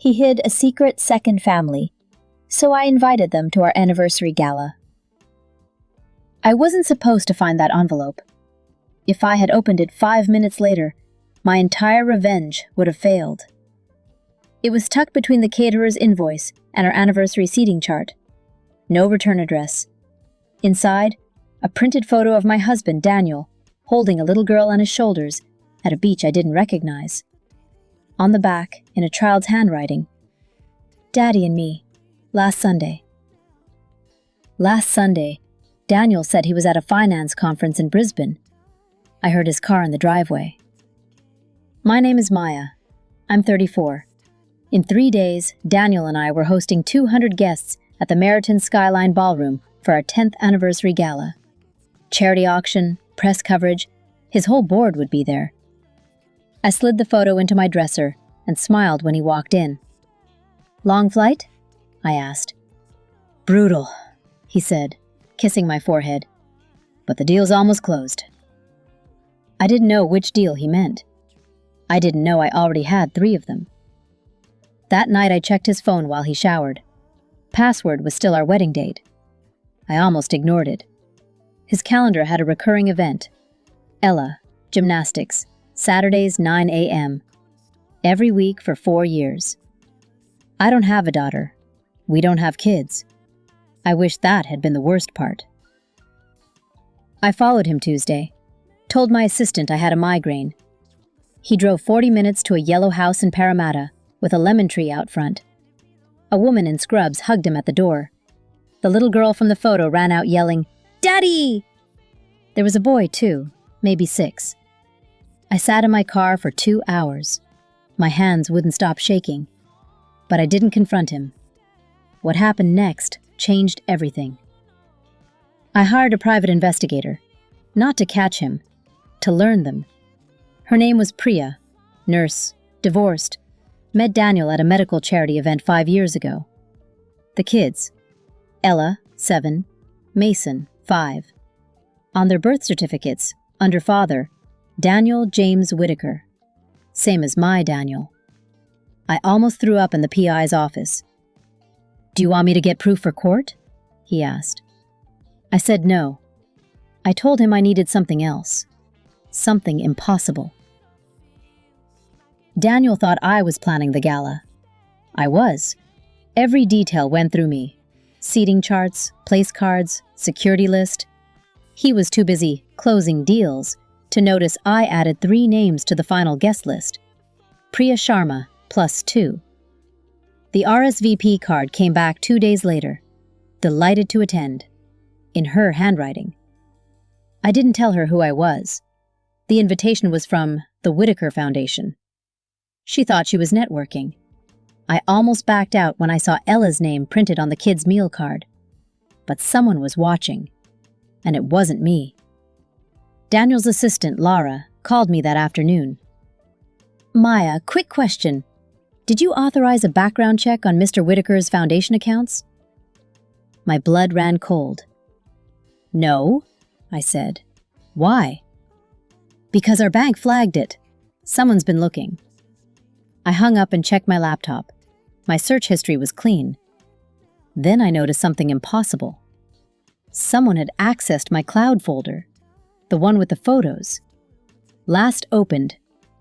He hid a secret second family, so I invited them to our anniversary gala. I wasn't supposed to find that envelope. If I had opened it 5 minutes later, my entire revenge would have failed. It was tucked between the caterer's invoice and our anniversary seating chart. No return address. Inside, a printed photo of my husband, Daniel, holding a little girl on his shoulders at a beach I didn't recognize. On the back, in a child's handwriting, "Daddy and me, last Sunday." Last Sunday, Daniel said he was at a finance conference in Brisbane. I heard his car in the driveway. My name is Maya. I'm 34. In 3 days, Daniel and I were hosting 200 guests at the Meriton Skyline Ballroom for our 10th anniversary gala. Charity auction, press coverage, his whole board would be there. I slid the photo into my dresser and smiled when he walked in. "Long flight?" I asked. "Brutal," he said, kissing my forehead. "But the deal's almost closed." I didn't know which deal he meant. I didn't know I already had 3 of them. That night I checked his phone while he showered. Password was still our wedding date. I almost ignored it. His calendar had a recurring event. Ella, gymnastics, Saturdays 9 a.m. Every week for 4 years. I don't have a daughter. We don't have kids. I wish that had been the worst part. I followed him Tuesday. Told my assistant I had a migraine. He drove 40 minutes to a yellow house in Parramatta with a lemon tree out front. A woman in scrubs hugged him at the door. The little girl from the photo ran out yelling, "Daddy!" There was a boy too, maybe 6. I sat in my car for 2 hours. My hands wouldn't stop shaking. But I didn't confront him. What happened next changed everything. I hired a private investigator, not to catch him, to learn them. Her name was Priya, nurse, divorced, met Daniel at a medical charity event 5 years ago. The kids, Ella, 7, Mason, 5. On their birth certificates, under father, Daniel James Whitaker. Same as my Daniel. I almost threw up in the PI's office. "Do you want me to get proof for court?" he asked. I said no. I told him I needed something else. Something impossible. Daniel thought I was planning the gala. I was. Every detail went through me. Seating charts, place cards, security list. He was too busy closing deals to notice I added 3 names to the final guest list. Priya Sharma, +2. The RSVP card came back 2 days later. Delighted to attend. In her handwriting. I didn't tell her who I was. The invitation was from the Whitaker Foundation. She thought she was networking. I almost backed out when I saw Ella's name printed on the kids' meal card. But someone was watching. And it wasn't me. Daniel's assistant, Laura, called me that afternoon. "Maya, quick question. Did you authorize a background check on Mr. Whitaker's foundation accounts?" My blood ran cold. "No," I said. "Why?" "Because our bank flagged it. Someone's been looking." I hung up and checked my laptop. My search history was clean. Then I noticed something impossible. Someone had accessed my cloud folder, the one with the photos. Last opened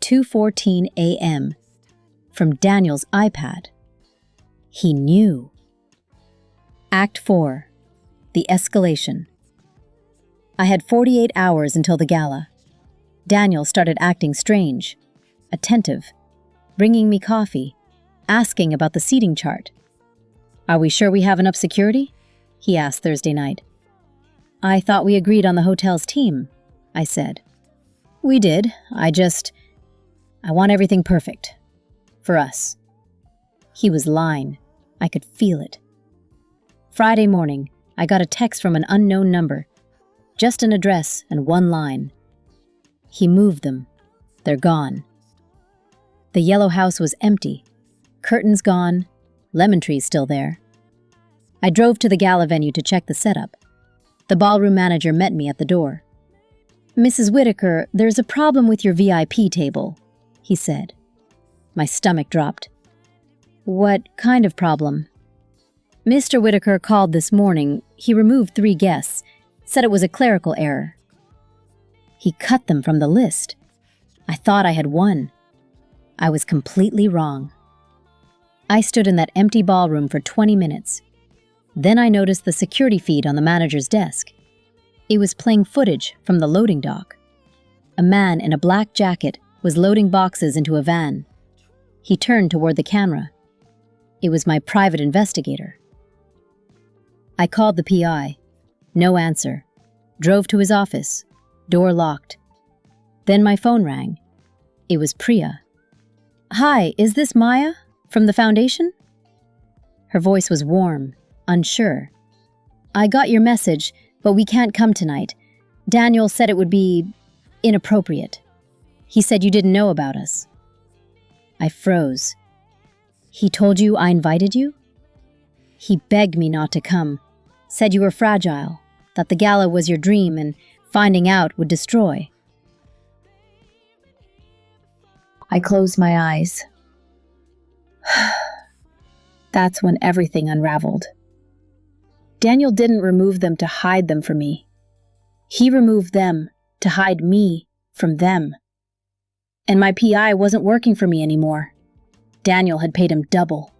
2:14 a.m. from Daniel's iPad. He knew. Act 4. The Escalation. I had 48 hours until the gala. Daniel started acting strange, attentive, bringing me coffee, asking about the seating chart. "Are we sure we have enough security?" he asked Thursday night. "I thought we agreed on the hotel's team," I said. "We did. I want everything perfect. For us." He was lying. I could feel it. Friday morning, I got a text from an unknown number. Just an address and 1 line. He moved them. They're gone. The yellow house was empty. Curtains gone. Lemon trees still there. I drove to the gala venue to check the setup. The ballroom manager met me at the door. "Mrs. Whitaker, there's a problem with your VIP table," he said. My stomach dropped. What kind of problem? Mr. Whitaker called this morning. He removed 3 guests, said it was a clerical error. He cut them from the list. I thought I had won. I was completely wrong. I stood in that empty ballroom for 20 minutes. Then I noticed the security feed on the manager's desk. It was playing footage from the loading dock. A man in a black jacket was loading boxes into a van. He turned toward the camera. It was my private investigator. I called the PI. No answer. Drove to his office. Door locked. Then my phone rang. It was Priya. "Hi, is this Maya? From the foundation?" Her voice was warm, unsure. "I got your message, but we can't come tonight. Daniel said it would be inappropriate. He said you didn't know about us." I froze. "He told you I invited you?" "He begged me not to come. Said you were fragile, that the gala was your dream and finding out would destroy." I closed my eyes. That's when everything unraveled. Daniel didn't remove them to hide them from me. He removed them to hide me from them. And my PI wasn't working for me anymore. Daniel had paid him double.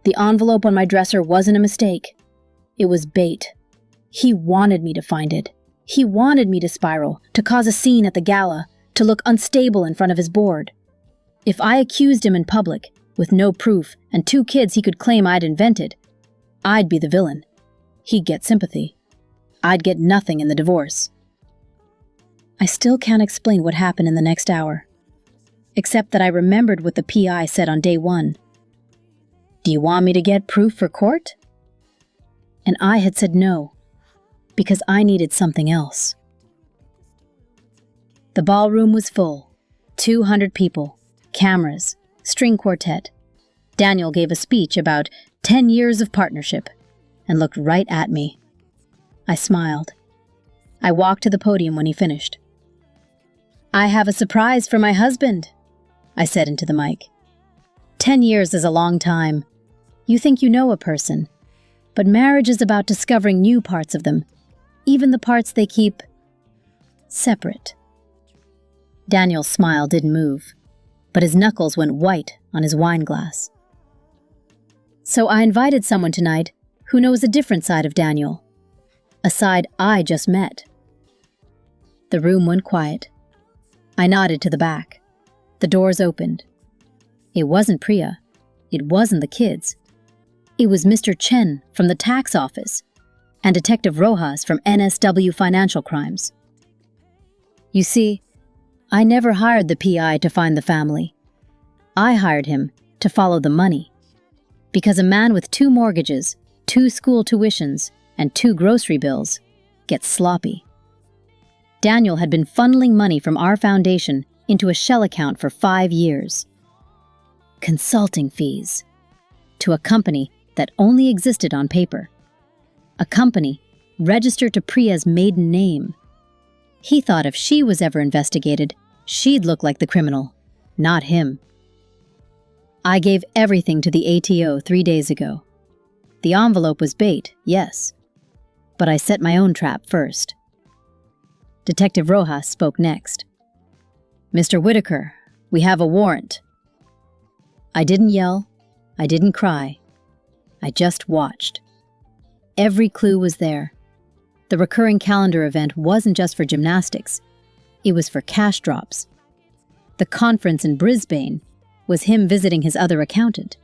The envelope on my dresser wasn't a mistake. It was bait. He wanted me to find it. He wanted me to spiral, to cause a scene at the gala, to look unstable in front of his board. If I accused him in public, with no proof and 2 kids he could claim I'd invented, I'd be the villain. He'd get sympathy. I'd get nothing in the divorce. I still can't explain what happened in the next hour, except that I remembered what the PI said on day 1. "Do you want me to get proof for court?" And I had said no, because I needed something else. The ballroom was full. 200 people, cameras, string quartet. Daniel gave a speech about 10 years of partnership and looked right at me. I smiled. I walked to the podium when he finished. "I have a surprise for my husband," I said into the mic. 10 years is a long time. You think you know a person, but marriage is about discovering new parts of them, even the parts they keep separate. Daniel's smile didn't move, but his knuckles went white on his wine glass. "So I invited someone tonight who knows a different side of Daniel, a side I just met." The room went quiet. I nodded to the back. The doors opened. It wasn't Priya. It wasn't the kids. It was Mr. Chen from the tax office and Detective Rojas from NSW Financial Crimes. You see, I never hired the PI to find the family. I hired him to follow the money. Because a man with 2 mortgages, 2 school tuitions, and 2 grocery bills gets sloppy. Daniel had been funneling money from our foundation into a shell account for 5 years. Consulting fees. To a company that only existed on paper. A company registered to Priya's maiden name. He thought if she was ever investigated, she'd look like the criminal, not him. I gave everything to the ATO 3 days ago. The envelope was bait, yes, but I set my own trap first. Detective Rojas spoke next. "Mr. Whitaker, we have a warrant." I didn't yell. I didn't cry. I just watched. Every clue was there. The recurring calendar event wasn't just for gymnastics. It was for cash drops. The conference in Brisbane was him visiting his other accountant.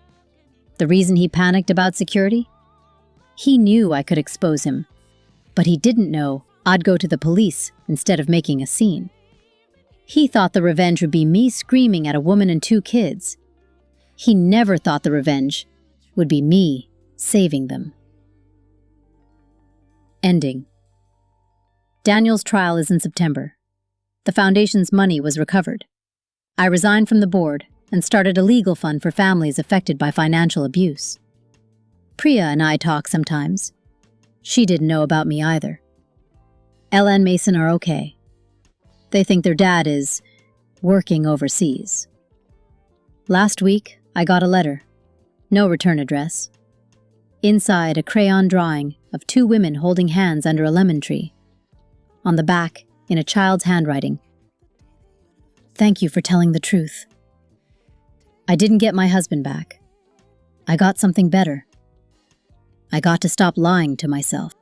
The reason he panicked about security? He knew I could expose him, but he didn't know I'd go to the police instead of making a scene. He thought the revenge would be me screaming at a woman and 2 kids. He never thought the revenge would be me saving them. Ending. Daniel's trial is in September. The foundation's money was recovered. I resigned from the board and started a legal fund for families affected by financial abuse. Priya and I talk sometimes. She didn't know about me either. Ella and Mason are okay. They think their dad is working overseas. Last week, I got a letter. No return address. Inside, a crayon drawing of two women holding hands under a lemon tree. On the back, in a child's handwriting, "Thank you for telling the truth. I didn't get my husband back. I got something better. I got to stop lying to myself."